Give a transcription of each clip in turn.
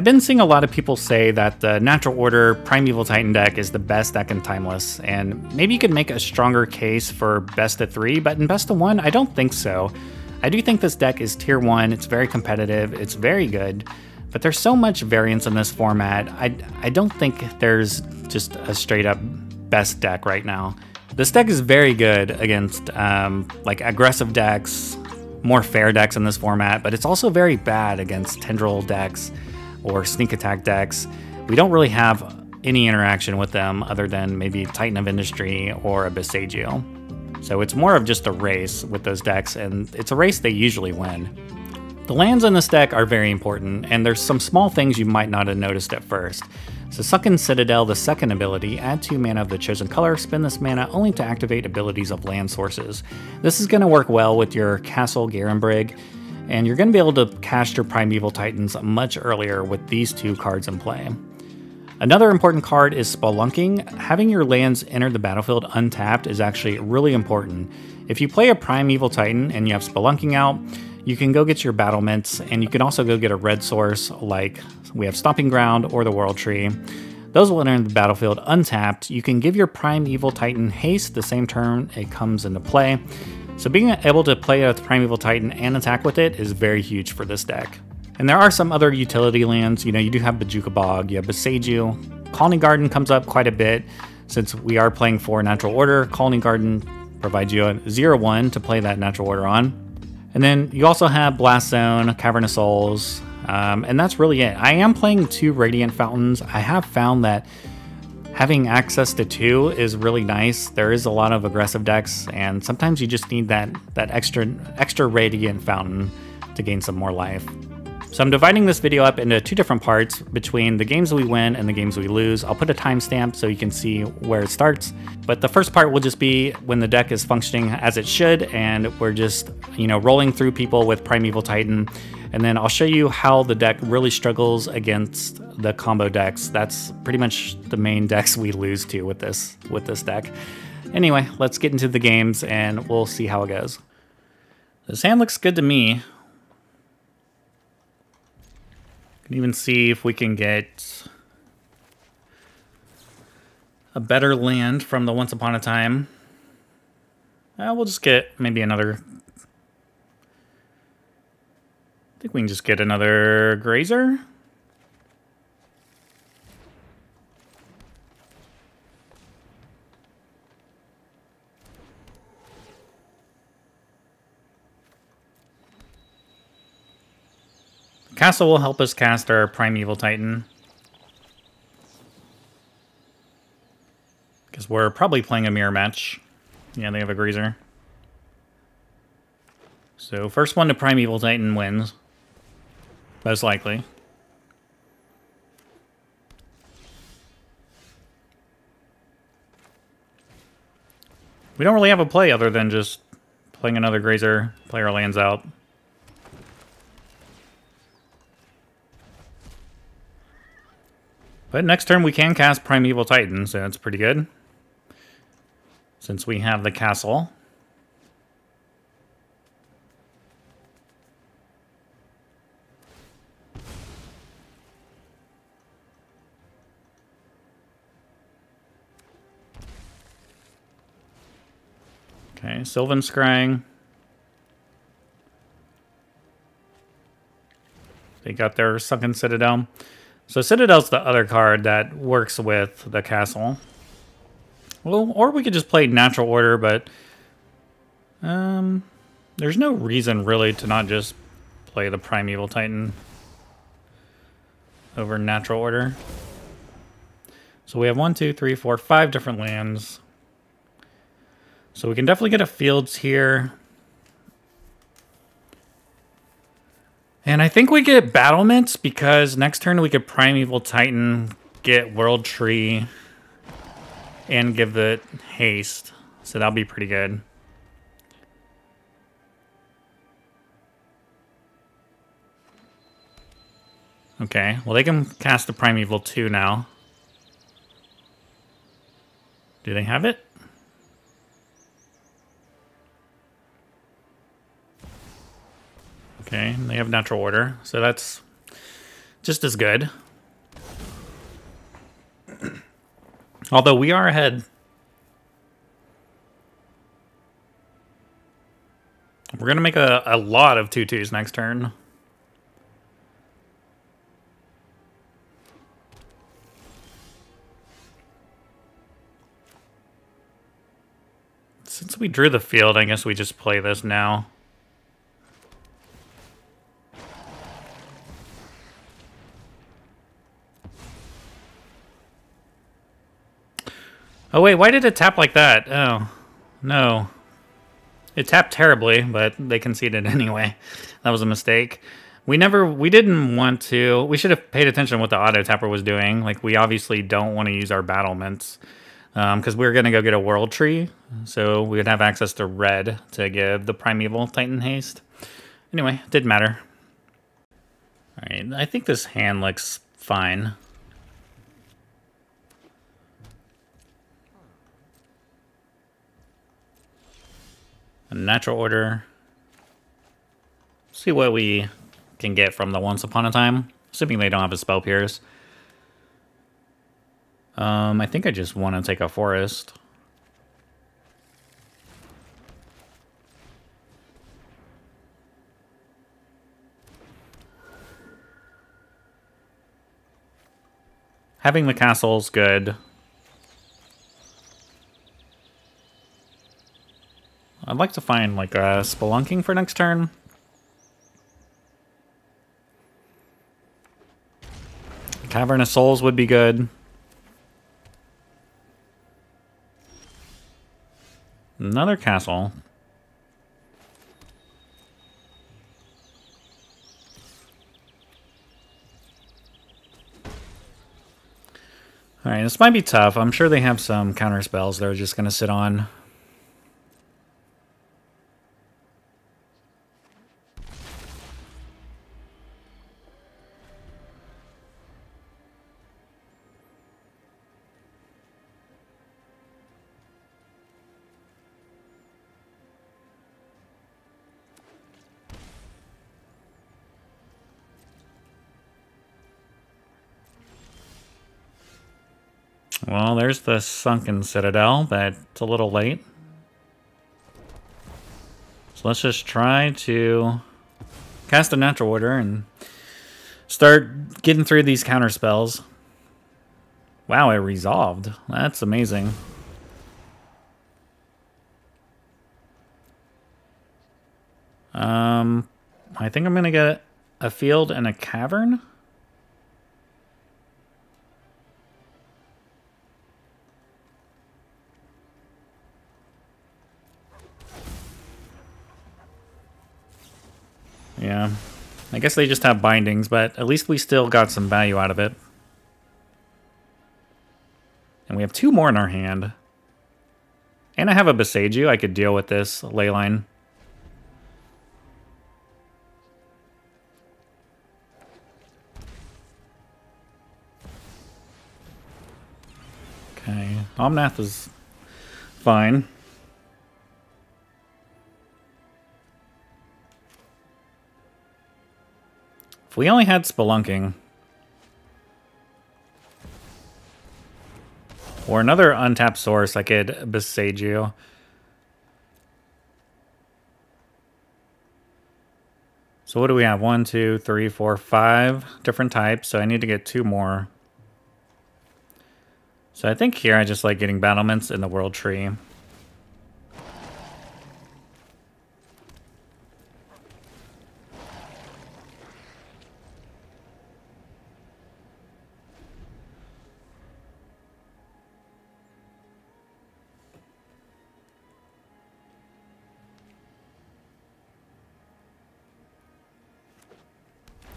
I've been seeing a lot of people say that the Natural Order Primeval Titan deck is the best deck in Timeless, and maybe you could make a stronger case for best of 3, but in best of 1, I don't think so. I do think this deck is tier 1, it's very competitive, it's very good, but there's so much variance in this format, I don't think there's just a straight up best deck right now. This deck is very good against like aggressive decks, more fair decks in this format, but it's also very bad against tendril decks or sneak attack decks. We don't really have any interaction with them other than maybe Titan of Industry or a Boseiju. So it's more of just a race with those decks, and it's a race they usually win. The lands in this deck are very important, and there's some small things you might not have noticed at first. So Sunken Citadel, the second ability, add 2 mana of the chosen color, spend this mana only to activate abilities of land sources. This is going to work well with your Castle Garenbrig, and you're going to be able to cast your Primeval Titans much earlier with these 2 cards in play. Another important card is Spelunking. Having your lands enter the battlefield untapped is actually really important. If you play a Primeval Titan and you have Spelunking out, you can go get your battlements, and you can also go get a red source like we have Stomping Ground or the World Tree. Those will enter the battlefield untapped. You can give your Primeval Titan haste the same turn it comes into play. So being able to play a Primeval Titan and attack with it is very huge for this deck. And there are some other utility lands. You know, you do have Bojuka Bog, you have Boseiju. Khalni Garden comes up quite a bit since we are playing for Natural Order. Khalni Garden provides you a 0/1 to play that Natural Order on. And then you also have Blast Zone, Cavern of Souls, and that's really it. I am playing 2 Radiant Fountains. I have found that having access to 2 is really nice. There is a lot of aggressive decks, and sometimes you just need that extra Radiant Fountain to gain some more life. So I'm dividing this video up into 2 different parts between the games we win and the games we lose. I'll put a timestamp so you can see where it starts. But the first part will just be when the deck is functioning as it should, and we're just, you know, rolling through people with Primeval Titan. And then I'll show you how the deck really struggles against the combo decks. That's pretty much the main decks we lose to with this deck. Anyway, let's get into the games and we'll see how it goes. This hand looks good to me. Can even see if we can get a better land from the Once Upon a Time. We'll just get maybe another. I think we can just get another Grazer. Castle will help us cast our Primeval Titan, because we're probably playing a mirror match. Yeah, they have a Grazer. So first one to Primeval Titan wins. Most likely. We don't really have a play other than just playing another Grazer, play our lands out. But next turn we can cast Primeval Titan, so that's pretty good. Since we have the castle. Okay, Sylvan Scrying. They got their Sunken Citadel. So Citadel's the other card that works with the castle. Well, or we could just play Natural Order, but there's no reason really to not just play the Primeval Titan over Natural Order. So we have 1, 2, 3, 4, 5 different lands. So we can definitely get a Fields here. And I think we get Battlements because next turn we could Primeval Titan, get World Tree, and give it haste. So that'll be pretty good. Okay, well they can cast the Primeval 2 now. Do they have it? Okay, they have Natural Order, so that's Just as good. Although we are ahead. We're going to make a lot of 2/2s next turn. Since we drew the field, I guess we just play this now. Oh wait, why did it tap like that? Oh, no. It tapped terribly, but they conceded anyway. That was a mistake. We didn't want to... We should have paid attention to what the auto tapper was doing. Like, we obviously don't want to use our battlements. Because we're going to go get a world tree. So we would have access to red to give the Primeval Titan haste. Anyway, it didn't matter. Alright, I think this hand looks fine. A natural order. See what we can get from the Once Upon a Time. Assuming they don't have a spell pierce. I think I just want to take a forest. Having the castle's good. I'd like to find like a Spelunking for next turn. Cavern of Souls would be good. Another castle. Alright, this might be tough. I'm sure they have some counter spells they're just going to sit on. Well, there's the Sunken Citadel, but it's a little late. So let's just try to cast a natural order and start getting through these counter spells. Wow, it resolved. That's amazing. I think I'm gonna get a field and a cavern. Yeah, I guess they just have bindings, but at least we still got some value out of it. And we have two more in our hand. And I have a Boseiju. I could deal with this leyline. Okay, Omnath is fine. If we only had Spelunking. Or another untapped source, I could Boseiju. So what do we have? 1, 2, 3, 4, 5 different types. So I need to get 2 more. So I think here I just like getting battlements in the world tree.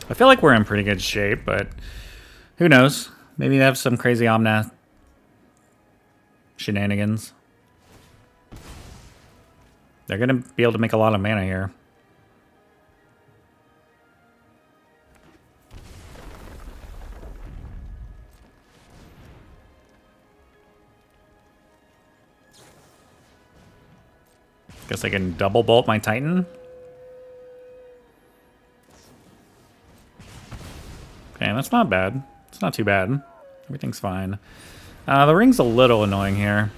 I feel like we're in pretty good shape, but who knows? Maybe they have some crazy Omnath shenanigans. They're going to be able to make a lot of mana here. Guess I can double bolt my Titan. Okay, that's not bad. It's not too bad. Everything's fine. The ring's a little annoying here.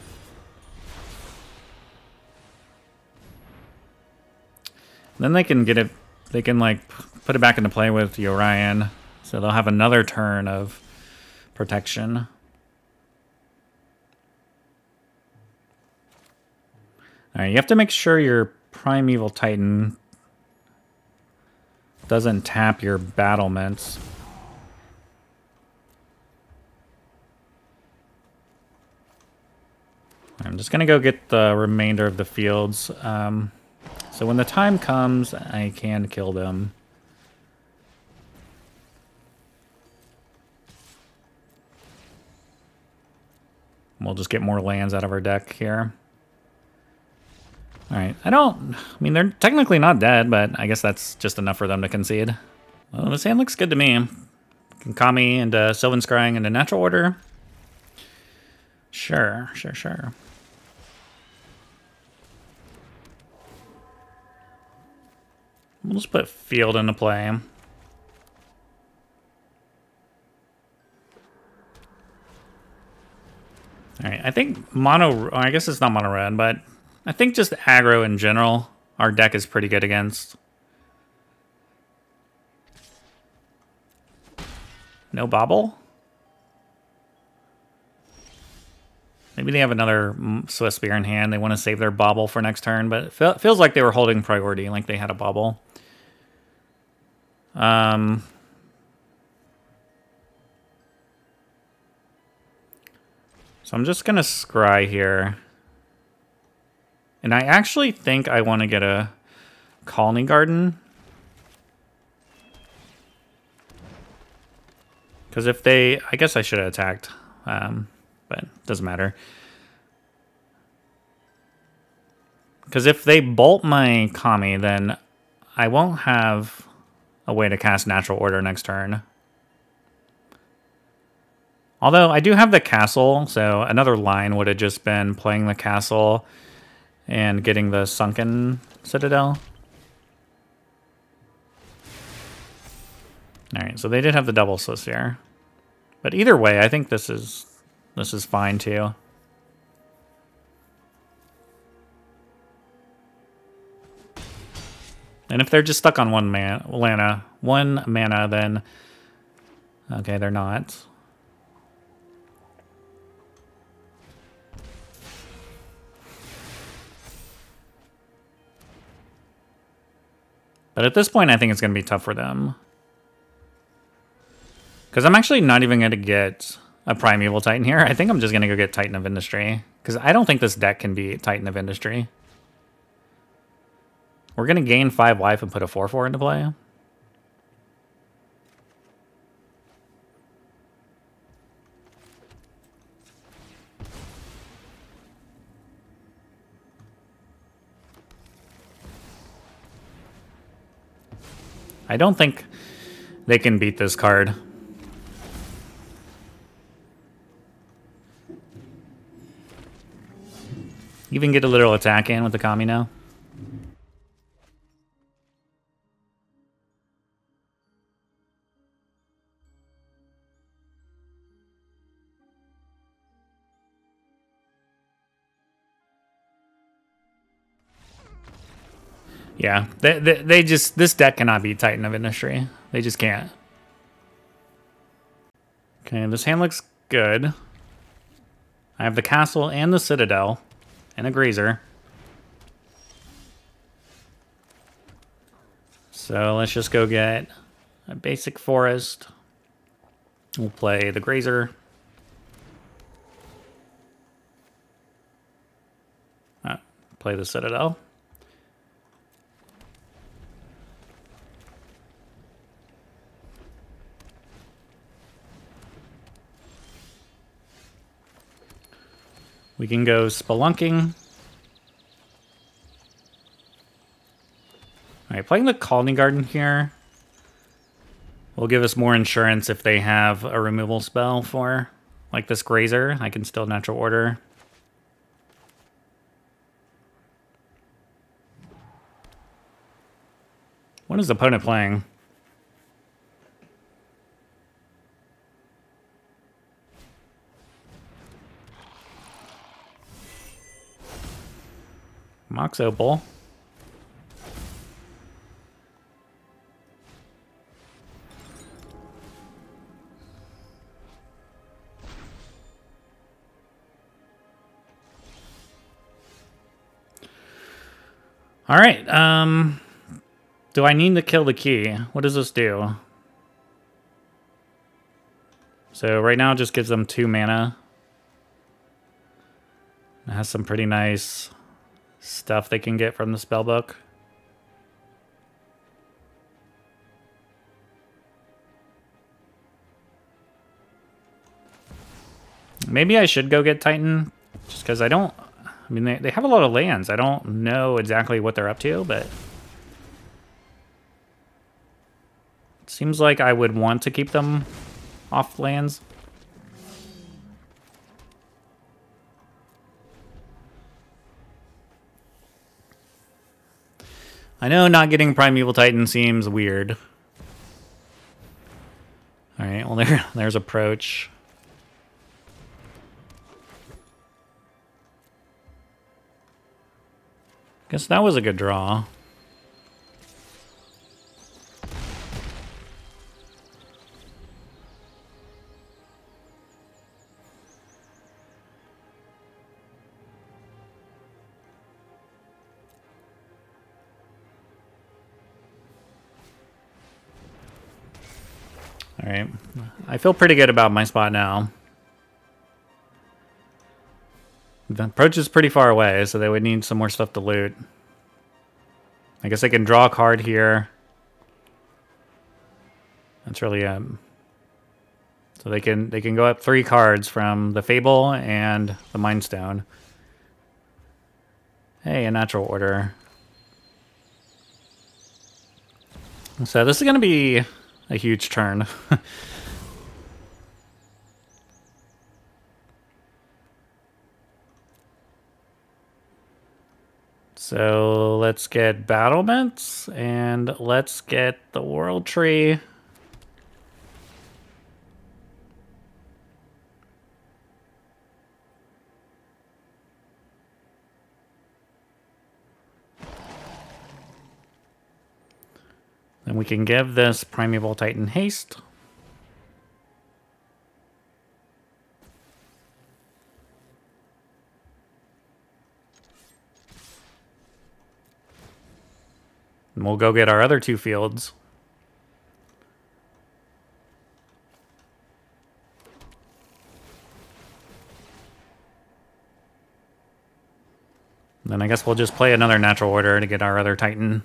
Then they can get it, they can like put it back into play with the Orion. So they'll have another turn of protection. Alright, you have to make sure your Primeval Titan doesn't tap your battlements. I'm just gonna go get the remainder of the fields. So when the time comes, I can kill them. We'll just get more lands out of our deck here. Alright, I mean, they're technically not dead, but I guess that's just enough for them to concede. Well, this hand looks good to me. Can Kami into Sylvan Scrying into natural order. Sure. We'll just put field into play. Alright, I think mono... I guess it's not mono red, but I think just aggro in general, our deck is pretty good against. No bobble? Maybe they have another Swift Spear in hand. They want to save their bobble for next turn, but it feels like they were holding priority, like they had a bobble. So I'm just going to scry here. And I actually think I want to get a Khalni Garden. Because if they... I guess I should have attacked. But it doesn't matter. Because if they bolt my Kami, then I won't have a way to cast Natural Order next turn. Although I do have the castle, so another line would have just been playing the castle and getting the Sunken Citadel. Alright, so they did have the double Swiss here. But either way, I think this is fine too. And if they're just stuck on one mana, then okay, they're not. But at this point, I think it's going to be tough for them. Because I'm actually not even going to get a Primeval Titan here. I think I'm just going to go get Titan of Industry. Because I don't think this deck can beat Titan of Industry. We're going to gain 5 life and put a 4/4 into play. I don't think they can beat this card. Even get a literal attack in with the Kami now. Yeah, they just, this deck cannot beat Titan of Industry. They just can't. Okay, this hand looks good. I have the castle and the Citadel and a Grazer. So let's just go get a basic forest. We'll play the Grazer. Play the Citadel. We can go Spelunking. Alright, playing the Khalni Garden here will give us more insurance if they have a removal spell for, like this Grazer. I can still natural order. What is the opponent playing? Mox Opal. All right. Do I need to kill the key? What does this do? So right now it just gives them 2 mana. It has some pretty nice stuff they can get from the spellbook. Maybe I should go get Titan, just because I don't... I mean, they have a lot of lands. I don't know exactly what they're up to, but... It seems like I would want to keep them off lands. I know not getting Primeval Titan seems weird. Alright, well there's Approach. Guess that was a good draw. Alright, I feel pretty good about my spot now. The Approach is pretty far away, so they would need some more stuff to loot. I guess they can draw a card here. That's really so they can go up 3 cards from the Fable and the Mind Stone. Hey, a natural order. So this is going to be a huge turn. So let's get Battlements and let's get the World Tree. Then we can give this Primeval Titan haste. And we'll go get our other 2 fields. Then I guess we'll just play another natural order to get our other Titan.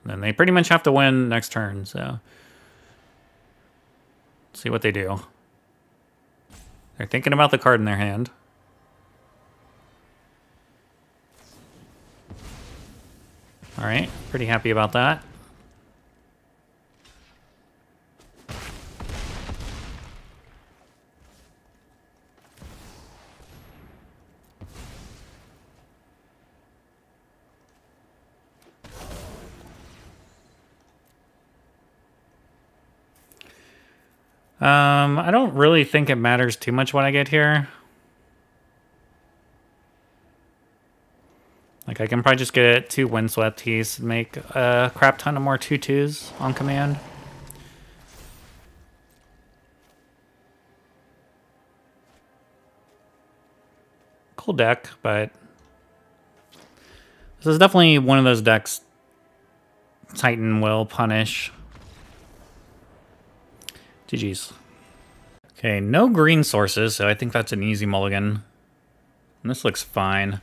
Then they pretty much have to win next turn, so... Let's see what they do. They're thinking about the card in their hand. Alright, pretty happy about that. I don't really think it matters too much what I get here. Like, I can probably just get 2 Windswept Heaths and make a crap ton of more 2/2s on command. Cool deck, but this is definitely one of those decks Titan will punish. GG's. Okay, no green sources, so I think that's an easy mulligan. And this looks fine.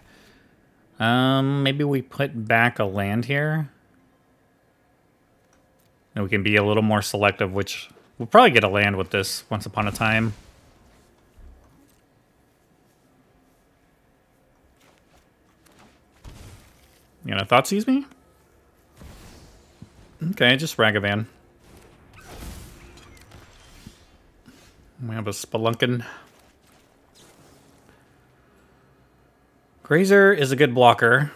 Maybe we put back a land here. And we can be a little more selective, which we'll probably get a land with this once upon a time. You know, Thoughtseize me? Okay, just Ragavan. We have a Spelunking. Grazer is a good blocker.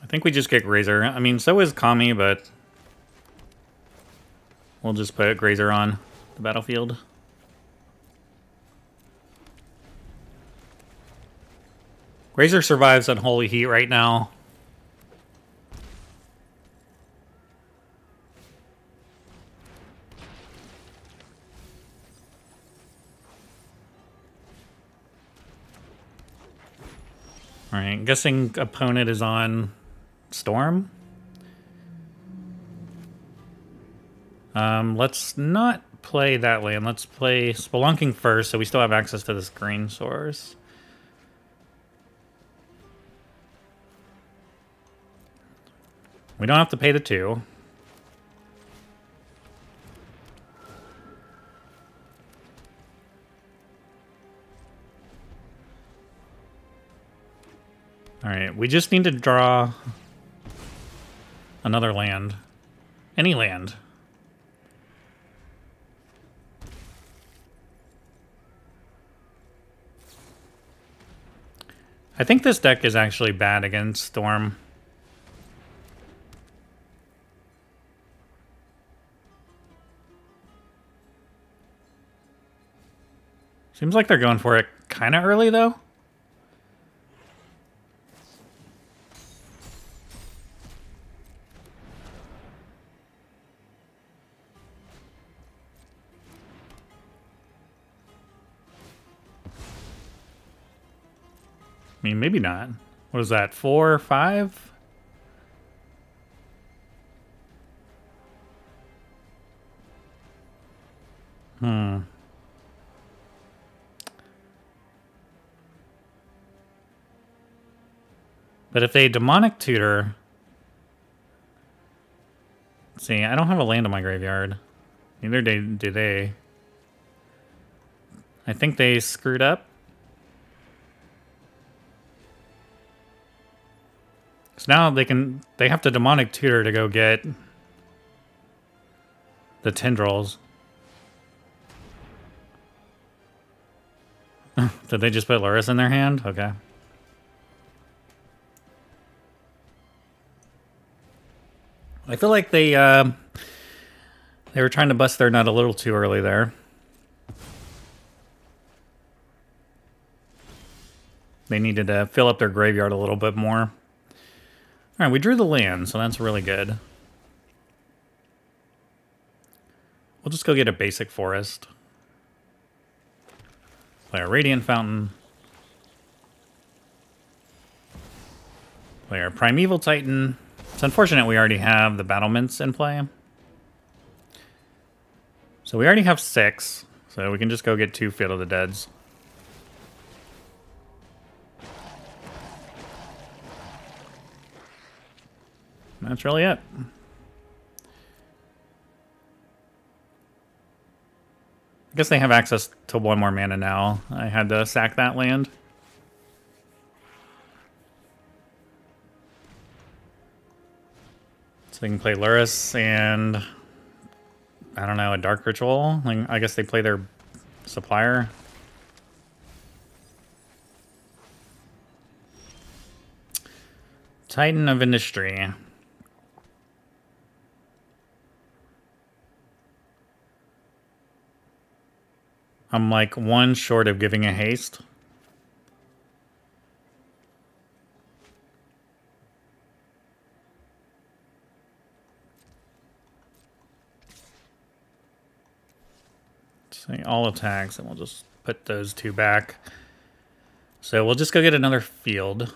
I think we just get Grazer. I mean, so is Kami, but we'll just put Grazer on. the battlefield. Grazer survives Unholy Heat right now. Alright, guessing opponent is on Storm. Let's not play that land. Let's play Spelunking first, so we still have access to this green source. We don't have to pay the 2. Alright, we just need to draw another land. Any land. I think this deck is actually bad against Storm. Seems like they're going for it kind of early, though. I mean, maybe not. What is that, 4 or 5? But if they demonic tutor... Let's see, I don't have a land in my graveyard. Neither do they. I think they screwed up. So now they have to demonic tutor to go get the tendrils. Did they just put Luris in their hand? Okay. I feel like they were trying to bust their nut a little too early there. They needed to fill up their graveyard a little bit more. Alright, we drew the land, so that's really good. We'll just go get a basic forest. Play a Radiant Fountain. Play our Primeval Titan. It's unfortunate we already have the Battlements in play. So we already have 6, so we can just go get 2 Field of the Deads. That's really it. I guess they have access to 1 more mana now. I had to sack that land. So they can play Luris and... I don't know, a Dark Ritual? Like, I guess they play their supplier. Titan of Industry. I'm like 1 short of giving a haste. Say all attacks, and we'll just put those 2 back. So we'll just go get another field.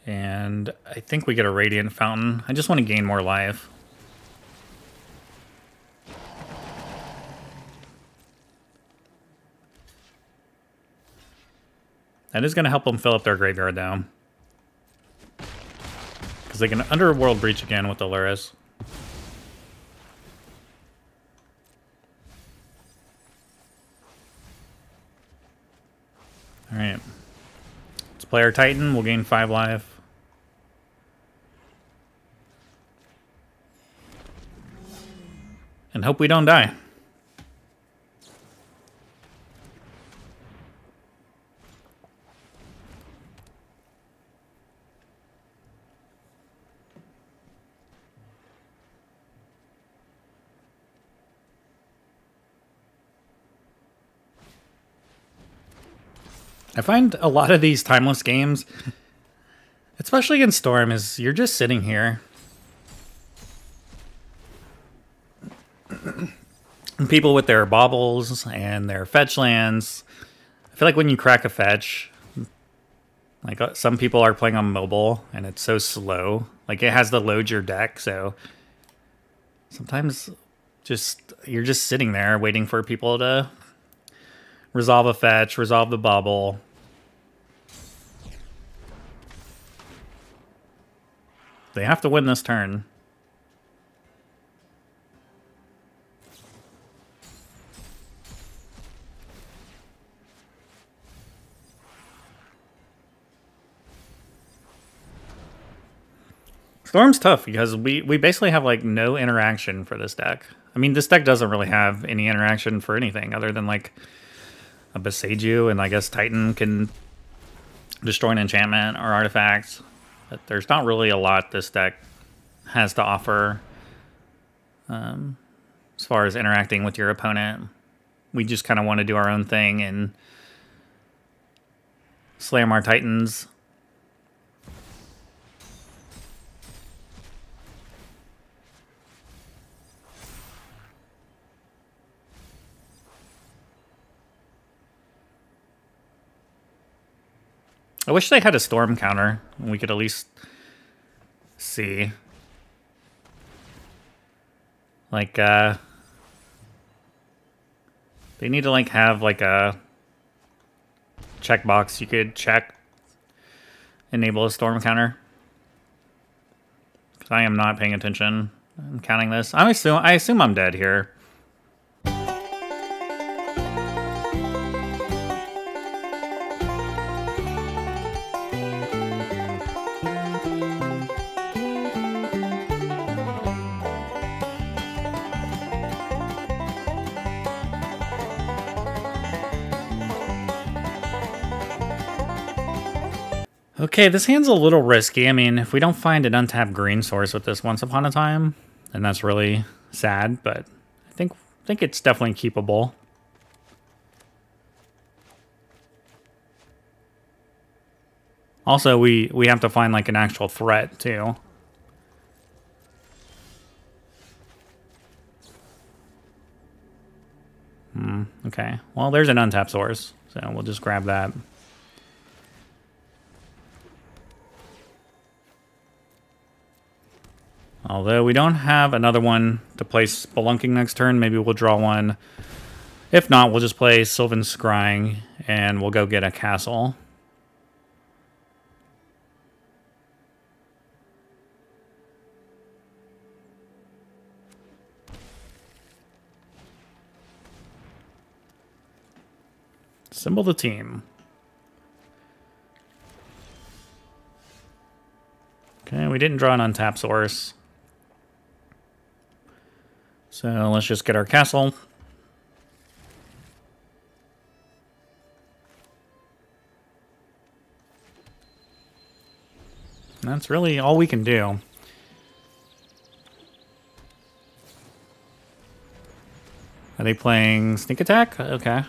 And I think we get a Radiant Fountain. I just want to gain more life. That is going to help them fill up their graveyard, though. Because they can Underworld Breach again with the Luris. Alright. Let's play our Titan. We'll gain 5 life. And hope we don't die. I find a lot of these timeless games, especially in Storm, is you're just sitting here. And people with their baubles and their fetch lands. I feel like when you crack a fetch, like some people are playing on mobile and it's so slow. Like it has to load your deck, so sometimes you're just sitting there waiting for people to resolve a fetch, resolve the bubble. They have to win this turn. Storm's tough because we basically have like no interaction for this deck. I mean, this deck doesn't really have any interaction for anything other than like a Boseiju, and I guess Titan can destroy an enchantment or artifact. But there's not really a lot this deck has to offer as far as interacting with your opponent. We just kind of want to do our own thing and slam our Titans. I wish they had a storm counter. We could at least see. Like, they need to, like, have, like, a checkbox. You could check, enable a storm counter. Because I am not paying attention. I'm counting this. I assume I'm dead here. Okay, this hand's a little risky. I mean, if we don't find an untapped green source with this once upon a time, then that's really sad, but I think it's definitely keepable. Also, we have to find like an actual threat too. Okay. Well, there's an untapped source, so we'll just grab that. Although we don't have another one to play Spelunking next turn, maybe we'll draw one. If not, we'll just play Sylvan Scrying, and we'll go get a castle. Assemble the team. Okay, we didn't draw an untapped source. So let's just get our castle. And that's really all we can do. Are they playing sneak attack? Okay.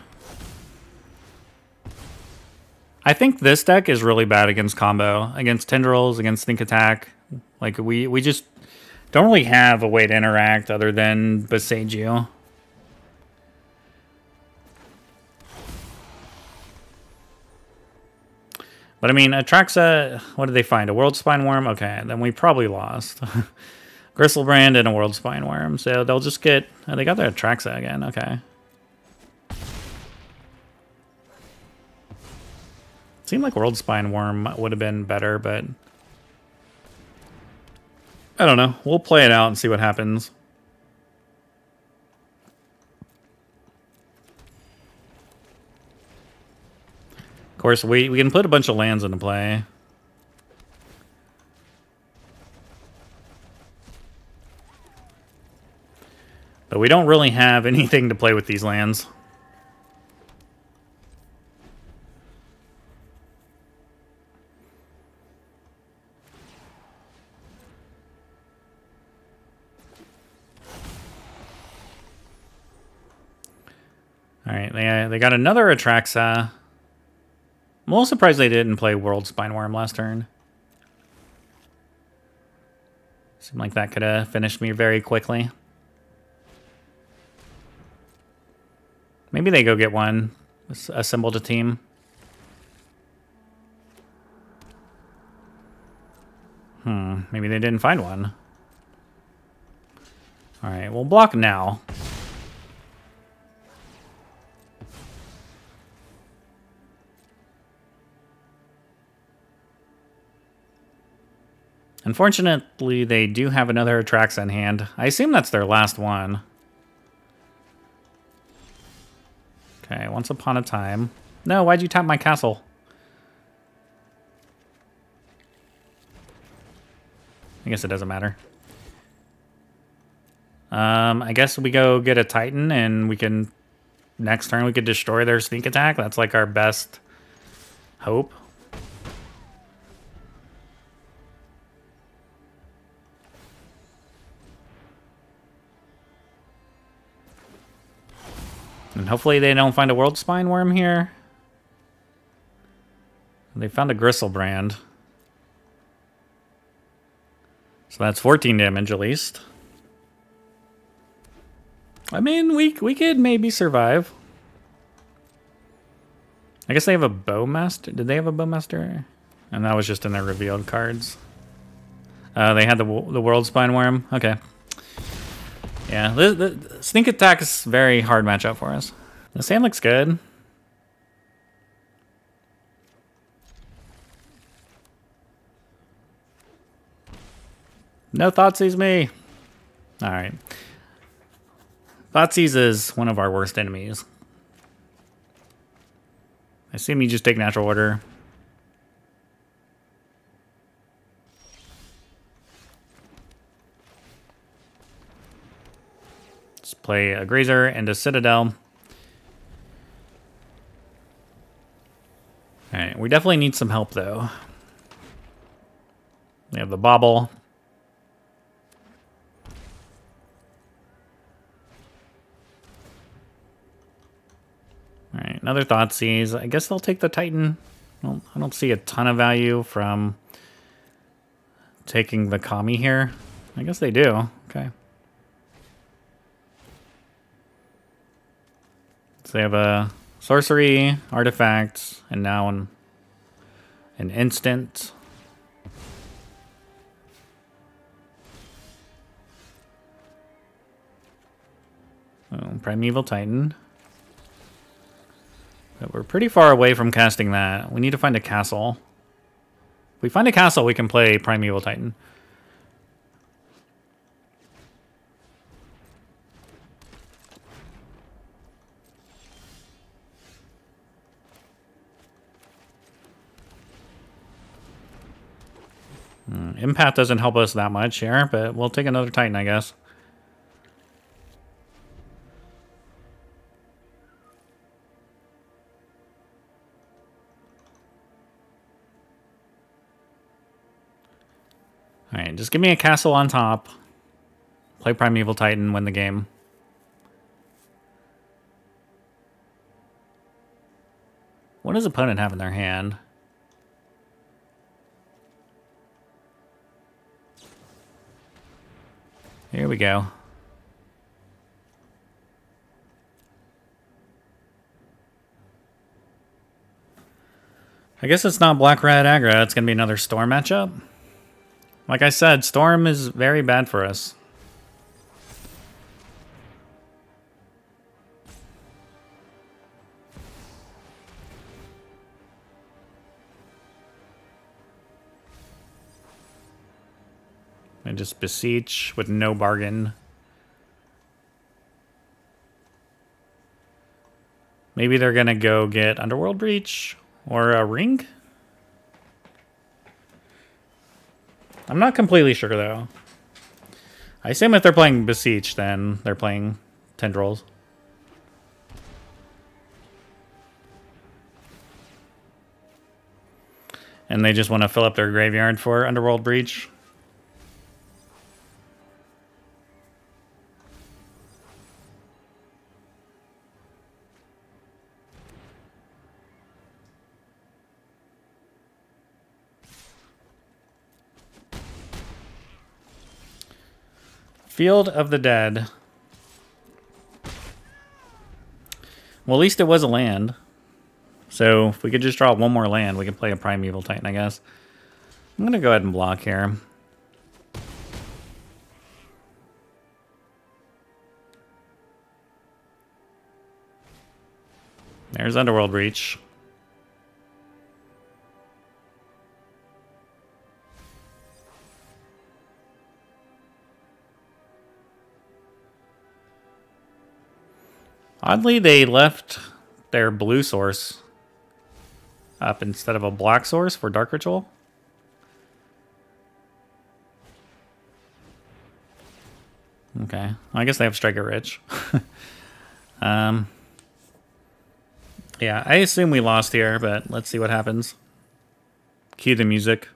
I think this deck is really bad against combo, against tendrils, against sneak attack. Like we just don't really have a way to interact other than Boseiju. But I mean, Atraxa, what did they find? A World Spine Worm? Okay, then we probably lost. Gristlebrand and a World Spine Worm. So they'll just get... Oh, they got their Atraxa again. Okay. Seemed like World Spine Worm would have been better, but... I don't know. We'll play it out and see what happens. Of course, we can put a bunch of lands into play. But we don't really have anything to play with these lands. All right, they got another Atraxa. I'm a little surprised they didn't play World Spineworm last turn. Seemed like that could have finished me very quickly. Maybe they go get one, assembled a team. Maybe they didn't find one. All right, we'll block now. Unfortunately, they do have another Atraxa in hand. I assume that's their last one. Okay, once upon a time. No, why'd you tap my castle? I guess it doesn't matter. I guess we go get a Titan and we can... Next turn we could destroy their sneak attack. That's like our best hope. And hopefully they don't find a World Spineworm here. They found a Gristlebrand. So that's 14 damage at least. I mean, we could maybe survive. I guess they have a Bowmaster. Did they have a Bowmaster? And that was just in their revealed cards. They had the World Spineworm. Okay. Yeah, the sneak attack is a very hard matchup for us. The sand looks good. No Thoughtseize me. All right. Thoughtseize is one of our worst enemies. I assume you just take natural order. Let's play a Grazer and a Citadel. All right, we definitely need some help though. We have the Bobble. All right, another Thoughtseize. I guess they'll take the Titan. Well, I don't see a ton of value from taking the Kami here. I guess they do. Okay. So they have a sorcery, artifact, and now an instant. Oh, Primeval Titan. But we're pretty far away from casting that. We need to find a castle. If we find a castle, we can play Primeval Titan. Empath doesn't help us that much here, but we'll take another Titan, I guess. Alright, just give me a castle on top. Play Primeval Titan, win the game. What does opponent have in their hand? Here we go. I guess it's not Black-Red aggro. It's going to be another Storm matchup. Like I said, Storm is very bad for us. And just beseech with no bargain. Maybe they're gonna go get Underworld Breach or a Ring? I'm not completely sure though. I assume if they're playing Beseech, then they're playing Tendrils. And they just want to fill up their graveyard for Underworld Breach. Field of the Dead. Well, at least it was a land. So if we could just draw one more land, we can play a Primeval Titan, I guess. I'm going to go ahead and block here. There's Underworld Reach. Oddly, they left their blue source up instead of a black source for Dark Ritual. Okay, I guess they have Striker Rich. Yeah, I assume we lost here, but let's see what happens. Cue the music.